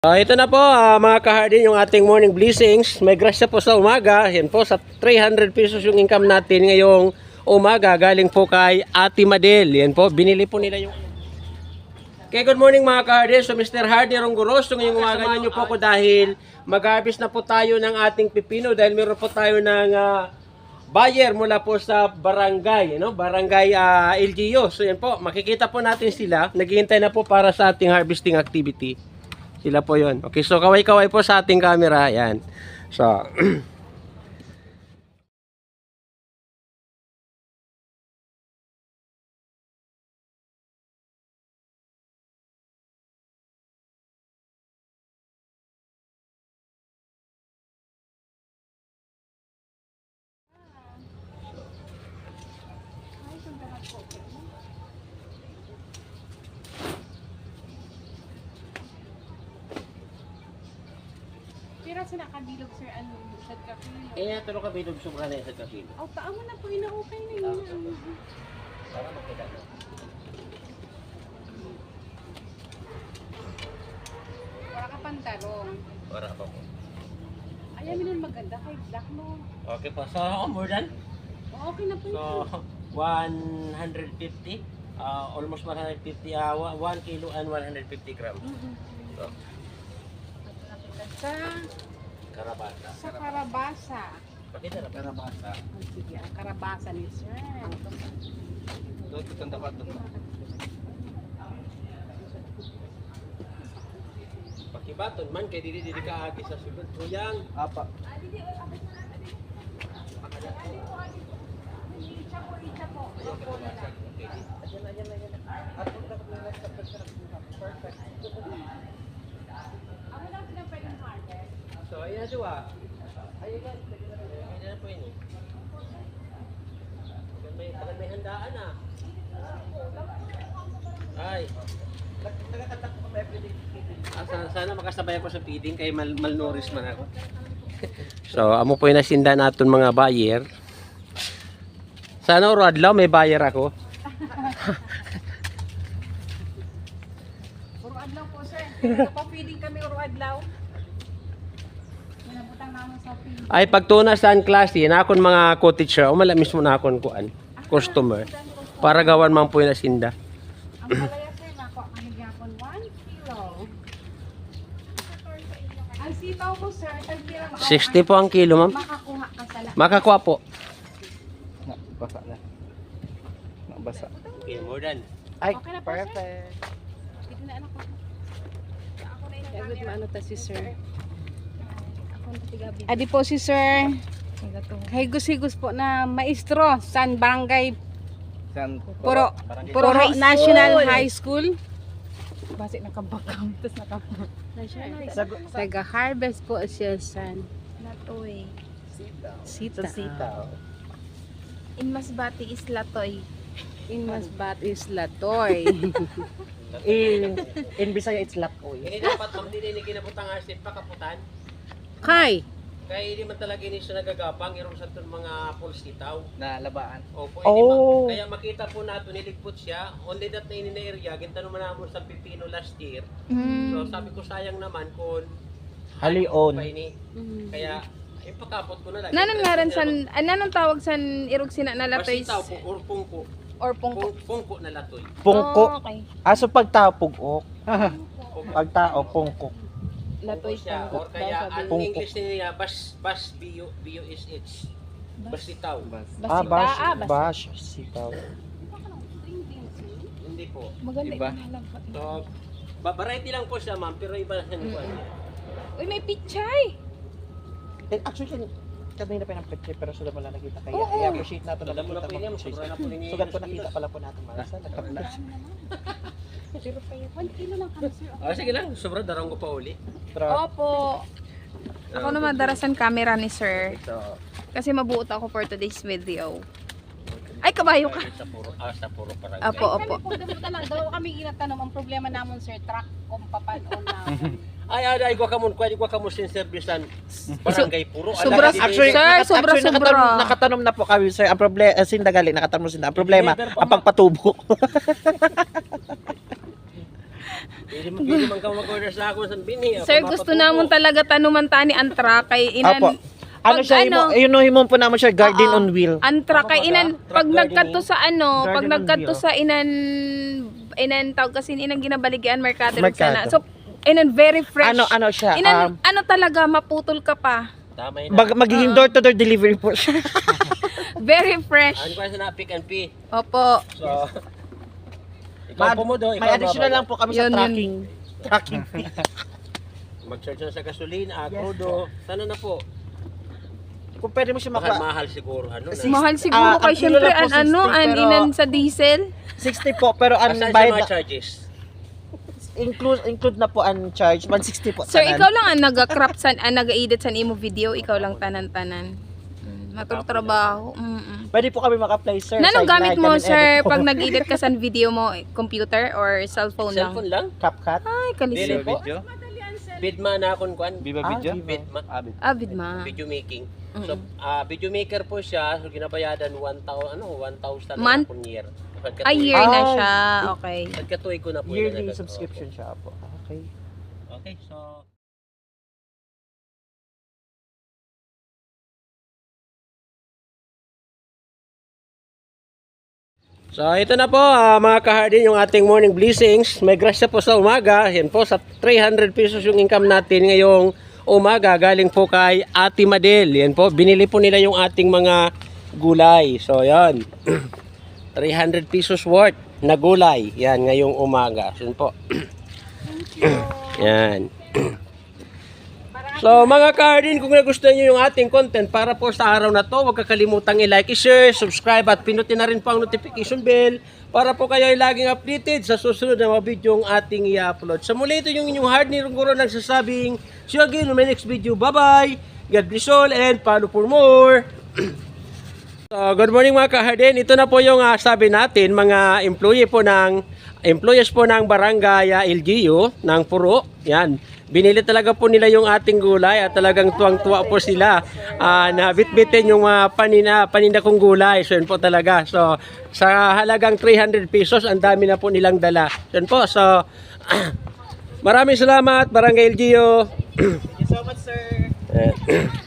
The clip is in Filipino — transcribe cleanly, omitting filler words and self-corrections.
Ito na po mga kahardin yung ating morning blessings. May grasya po sa umaga. Yan po sa 300 pesos yung income natin ngayong umaga. Galing po kay Ate Madel. Yan po, binili po nila yung... Okay, good morning mga kahardin. So Mr. Hardy Ronggoros, ngayong umaga samahan niyo po ko dahil mag-harvest na po tayo ng ating pipino dahil meron po tayo ng buyer mula po sa barangay, barangay LGU. So yan po, makikita po natin sila. Naghihintay na po para sa ating harvesting activity. Sila po yon. Okay, so kaway-kaway po sa ating camera. Yan. So, Pero sinakabilog sir, ano, sa kapilo. tulong ka bilog sobra na sa kapilo. O, paamo na po, ina-okay na yun. Para makita na. Wala ka pantalong. Para pa po. Ayaw mo nun maganda kay Black mo. Okay po. So, more than? O, okay na po So, yun. 150. Almost 150. 1 kilo and 150 grams. So, Sa karabata. Karabasa. Pakita na karabata. Ang sige, ang karabasa ni sir. Doon itong dapat doon. Pakibaton man kay dili ka agi sa sulod. Tuyang. Apa. So, ayan dua. Ayan na po yun. May handaan na. Ay. Sana makasabay ako sa feeding kay malnourished man ako. So, amo po yung nasinda natin mga buyer. Sana adlaw may buyer ako. Puro adlaw po sir. Kapapiding kami puro adlaw. Minabutang namin sa feeding. Ay pagtuna sa klase na akon mga co-teacher o mala mismo na akon kuan customer para gawan man po yung nasinda. Ang palaya sir, nako, ang nagyapon 1 kilo. Ang sitaw ko sir, tagbilang 60 po ang kilo, ma'am. makakuha ka sa lahat. Makakuha po. Basa na. Basa. Okay, more than. Ay, Okay na po, sir. perfect. Dito na anak ko. Ako na yung camera. Maano ta si sir. Ako na tigabi. Adi po si sir. Higos-higos po na maestro San Barangay San Puro National High School. Basi nakabakam tapos nakabak. Taga-harvest po siya San Latoy. Sita. Sitaw. In Masbate is Latoy. In Masbate is Latoy. In Bisaya it's Latoy. Hindi dapat ma'am din ni kinabutang asin pakaputan. Kay Kaya hindi man talaga ini siya nagagapang irong sa mga pulse sitaw. Na labaan. Opo, Oh. kaya makita po nato niligput siya. Only that na ini na area, gintanong man namo sa pipino last year. So sabi ko sayang naman kung Halion. pa ini. Kaya ipakapot ko na lang. Nanon nga rin san, nanong tawag san irog sina na Latoy? Sitaw po or pungko. Or pungko? Pungko na latoy. Pungko. Oh, okay. Aso pagtao pugok. Pagtao pungko. Latoy siya. pungko. Or kaya ang Pungko. English niya bas B-U-S-H. Bas sitaw. Ah, bash. bas. Bash. Sitaw. Hindi po. Maganda Iba. yung So, variety lang po siya ma'am, pero iba na niya. Uy, may pichay! Actually, kanina pa ng picture pero sudah wala nakita kaya Oo. i-appreciate natin Alam mo na po nakita niya, mo. sobra na po niya. Sugat ko nakita pala po natin Marisa. Nagka-vlog. Pero pa yun. 1 kilo lang kami sir. Sige lang, sobra darang ko pa uli. Opo. Ako naman darasan camera ni sir. So, Kasi mabuot ako for today's video. Ay, kabayo ka. sa puro parang. Opo, opo. Kami po daw kami inatanong ang problema namon sir, truck kung papanon na. Ay, gwa kamon sin servicean barangay puro. Sobra- Actually, Sir, sobra-sobra. nakatanom na po kami sir. Ang problema, sindagali, nakatanom sila. Ang problema, ang pagpatubo. Pwede man ka mag-order sa ako sa bini. Sir, gusto namon talaga tanuman tani antra kay inan. Apo. Ano Pag siya, yun po naman siya, garden Oo. on wheel. Antra kay inan pag Truck nagkadto sa ano, pag Garden on nagkadto wheel. sa inan tawag kasi inang ginabaligyan merkado Merkado. sana. So inan very fresh. Ano siya, Inan ano talaga maputol ka pa. Tama na. magiging door-to-door delivery po siya. Very fresh. Ano ko na pick and pay. Opo. So, ikaw po mo do, May additional lang po kami sa Yun, tracking fee. Mag-charge na sa gasolina, crudo. Sana na po. Kung pwede mo siya Mahal, maka... mahal siguro. Ano na. Mahal siguro ang kay kilo syempre lang po, 60, an pero- inan sa diesel. 60 po, pero ang Asan sa bayad mga na, charges? include na po ang charge, 160 po. Sir, tanan. ikaw lang ang naga-crop ang naga-edit sa imo video, ikaw lang tanan-tanan. Matuturabaho. Pwede po kami maka-apply, sir. Nanong Sideline, gamit mo, kami sir, edit po. pag nag-edit ka sa video mo, computer or cellphone lang? Cellphone lang? CapCut. Ay, Dili kalisip. po. Bidma na akong kwan. Viva Ah, Video? Bidma. Ah, bidma. Video making. So, video maker po siya. So, ginabayadan 1,000 Month? na po year. Ay, year na Ah, siya. Okay. Pagkatuig ko na po. Yearly yun agad. subscription siya po. Okay. Okay, so... So ito na po mga kahardin yung ating morning blessings. May grasya po sa umaga. Yan po sa 300 pesos yung income natin ngayong umaga. Galing po kay Ate Madel. Yan po, binili po nila yung ating mga gulay. So yan, 300 pesos worth na gulay. Yan ngayong umaga. Yan po. Yan. So mga kahardin, kung nagustuhan nyo yung ating content para po sa araw na to, huwag kakalimutang i-like, i-share, subscribe at pinutin na rin po ang notification bell para po kayo ay laging updated sa susunod na mga video yung ating i-upload. Sa muli, ito yung inyong hard ni Runguro nagsasabing, see you again in my next video. Bye-bye! God bless all and follow for more! So, good morning mga kahardin. Ito na po yung sabi natin, mga employees po ng barangay LGU ng Puro. Yan. Binili talaga po nila yung ating gulay at talagang tuwang-tuwa po sila na bitbitin yung paninda kong gulay. So yun po talaga. So sa halagang 300 pesos, ang dami na po nilang dala. Yun po. So maraming salamat Barangay LGU. Thank you so much, sir.